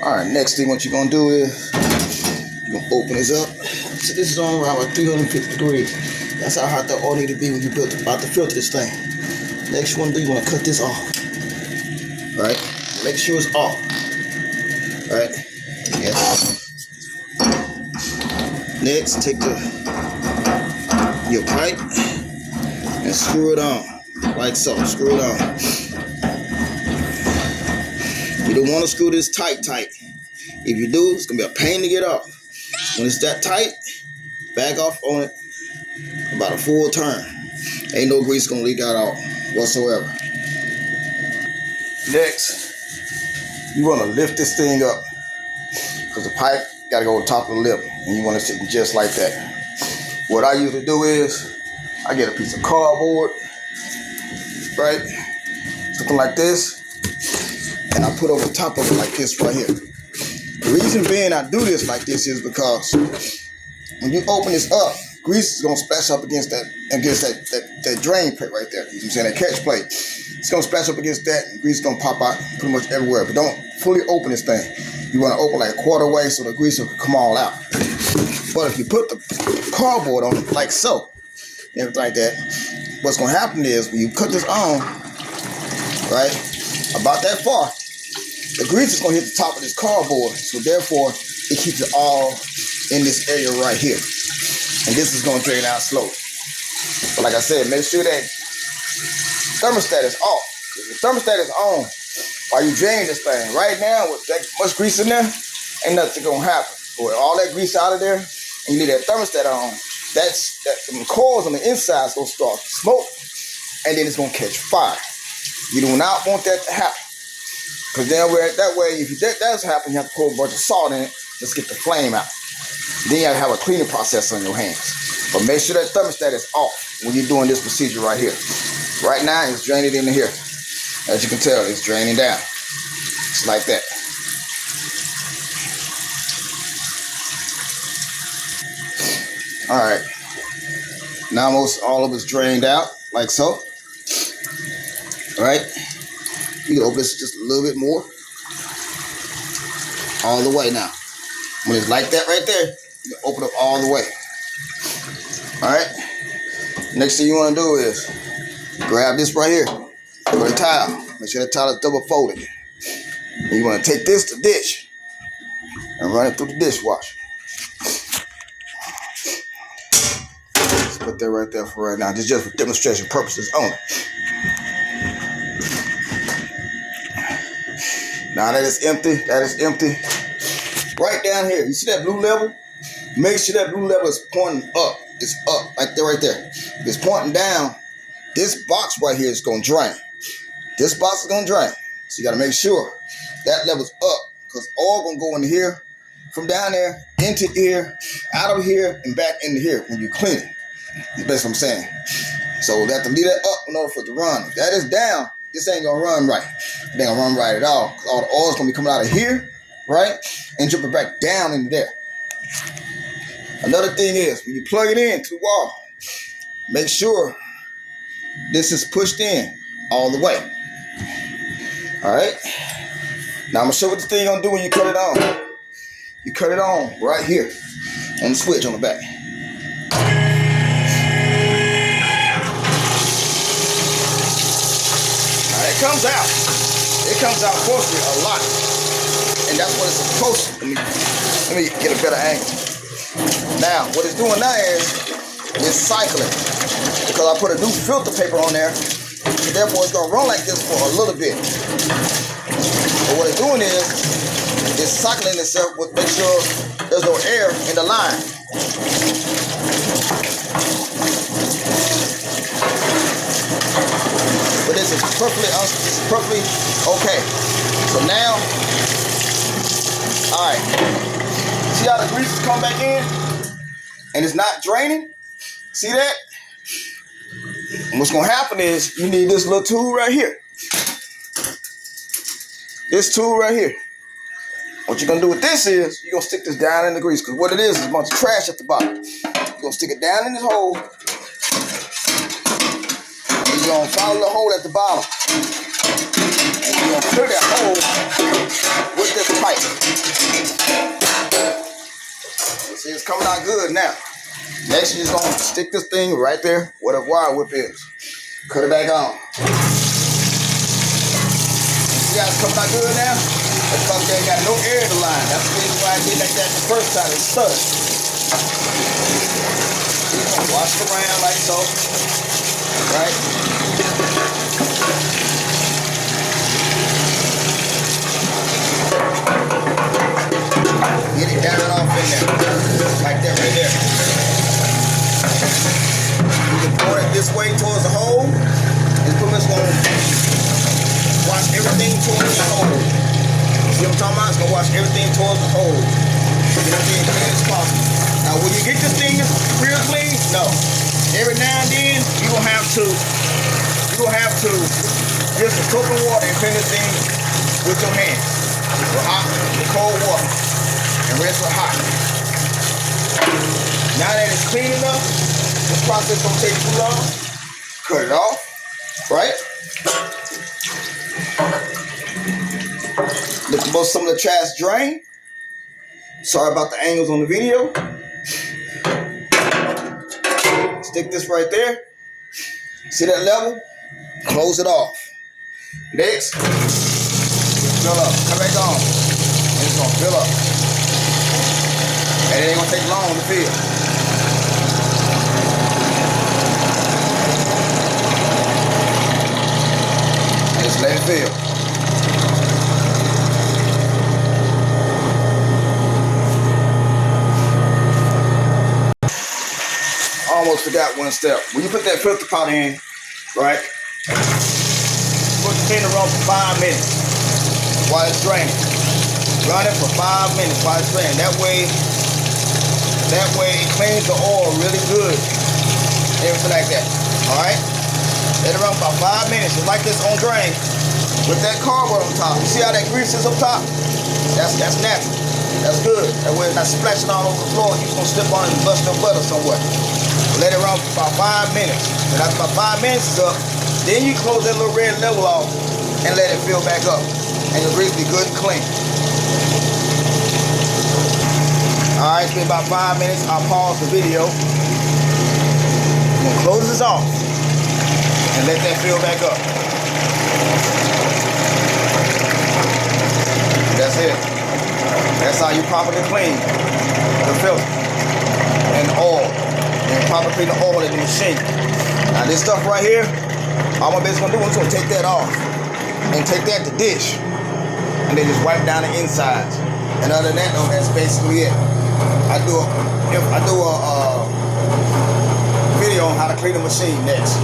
Alright, next thing what you're gonna do is you're gonna open this up. So this is on around 350 degrees. That's how hot the oil need to be when you about to filter this thing. Next you wanna do, you wanna cut this off. Right? Make sure it's off. Right? Yes. Next, take your pipe and screw it on. Like so. Screw it on. You don't want to screw this tight. If you do, it's gonna be a pain to get off. When it's that tight, back off on it about a full turn. Ain't no grease gonna leak out all whatsoever. Next, you want to lift this thing up because the pipe got to go on top of the lip, and you want to sit just like that. What I usually do is I get a piece of cardboard, right, something like this, and I put over top of it like this right here. The reason being I do this like this is because when you open this up, grease is gonna splash up against that drain plate right there. You know what I'm saying? That catch plate. It's gonna splash up against that, and grease is gonna pop out pretty much everywhere. But don't fully open this thing. You wanna open like a quarter way so the grease will come all out. But if you put the cardboard on it like so, and everything like that, what's gonna happen is when you cut this on, right, about that far, the grease is gonna hit the top of this cardboard, so therefore it keeps it all in this area right here. And this is gonna drain out slowly. But like I said, make sure that thermostat is off. If the thermostat is on while you drain this thing, right now with that much grease in there, ain't nothing gonna happen. But with all that grease out of there, and you leave that thermostat on, the coils on the inside is gonna start to smoke, and then it's gonna catch fire. You do not want that to happen. Because then that way, if that does happen, you have to pour a bunch of salt in it. Let's get the flame out. Then you have to have a cleaning process on your hands. But make sure that thermostat is off when you're doing this procedure right here. Right now, it's draining into here. As you can tell, it's draining down. Just like that. All right. Now most all of it's drained out, like so. All right. You can open this just a little bit more. All the way now. When it's like that right there, you can open up all the way. Alright? Next thing you want to do is grab this right here with a towel. Make sure that towel is double folded. And you want to take this to dish and run it through the dishwasher. Let's put that right there for right now. This is just for demonstration purposes only. Now that is empty. Right down here, you see that blue level? Make sure that blue level is pointing up. It's up, like that right there. If it's pointing down, this box right here is gonna drain. This box is gonna drain. So you gotta make sure that level's up, because oil gonna go into here, from down there, into here, out of here, and back into here when you clean it. That's what I'm saying. So we have to leave that up in order for it to run. If that is down, this ain't gonna run right. It ain't gonna run right at all. Cause all the oil's gonna be coming out of here, right? And jumping back down into there. Another thing is, when you plug it in to the wall, make sure this is pushed in all the way. All right? Now I'm gonna show you what this thing gonna do when you cut it on. You cut it on right here on the switch on the back. It comes out. It comes out forcefully a lot. And that's what it's supposed to. Let me get a better angle. Now, what it's doing now is it's cycling. Because I put a new filter paper on there. So therefore, it's going to run like this for a little bit. But what it's doing is it's cycling itself to make sure there's no air in the line. But this is perfectly okay. So now, all right. See how the grease has come back in, and it's not draining. See that? And what's gonna happen is you need this little tool right here. This tool right here. What you're gonna do with this is you're gonna stick this down in the grease, because what it is a bunch of trash at the bottom. You're gonna stick it down in this hole. You're gonna follow the hole at the bottom. And you're gonna clear that hole with this pipe. See, it's coming out good now. Next, you're just gonna stick this thing right there where the wire whip is. Cut it back on. See how it's coming out good now? That's because they ain't got no air in the line. That's the reason why I did like that the first time. It stuck. Wash it around like so. Right? Get it down and off in there. Like that right there. You can pour it this way towards the hole. And put this going to wash everything towards the hole. See what I'm talking about? It's going to wash everything towards the hole. Get everything as clean as possible. Now, when you get this thing real clean, no. Every now and then, you're going to have to get some soap and water and clean this thing with your hands. With hot, with cold water. And rinse with hot. Now that it's clean enough, this process don't take too long. Cut it off, right? Let some of the trash drain. Sorry about the angles on the video. Stick this right there. See that level? Close it off. Next, fill up. Come back on. And it's gonna fill up. And it ain't gonna take long to fill. Just let it fill. Almost forgot one step. When you put that filter pot in, right? Put the cleaner on for 5 minutes while it's draining. Run it for 5 minutes while it's draining. That way it cleans the oil really good. Everything like that. Alright? Let it run for about 5 minutes. Just like this on drain. With that cardboard on top. You see how that grease is up top? That's natural. That's good. That way it's not splashing all over the floor and you're gonna slip on it and bust your butter somewhere. Let it run for about 5 minutes. And after about 5 minutes is up, then you close that little red level off and let it fill back up. And the grease be good and clean. Alright, it's been about 5 minutes. I'll pause the video. I'm gonna close this off and let that fill back up. That's it. That's how you properly clean the filter and the oil. And properly clean the oil in the machine. Now this stuff right here, all my basically gonna do is gonna take that off and take that to dish. And then just wipe down the insides. And other than that, though, that's basically it. I do a video on how to clean the machine next.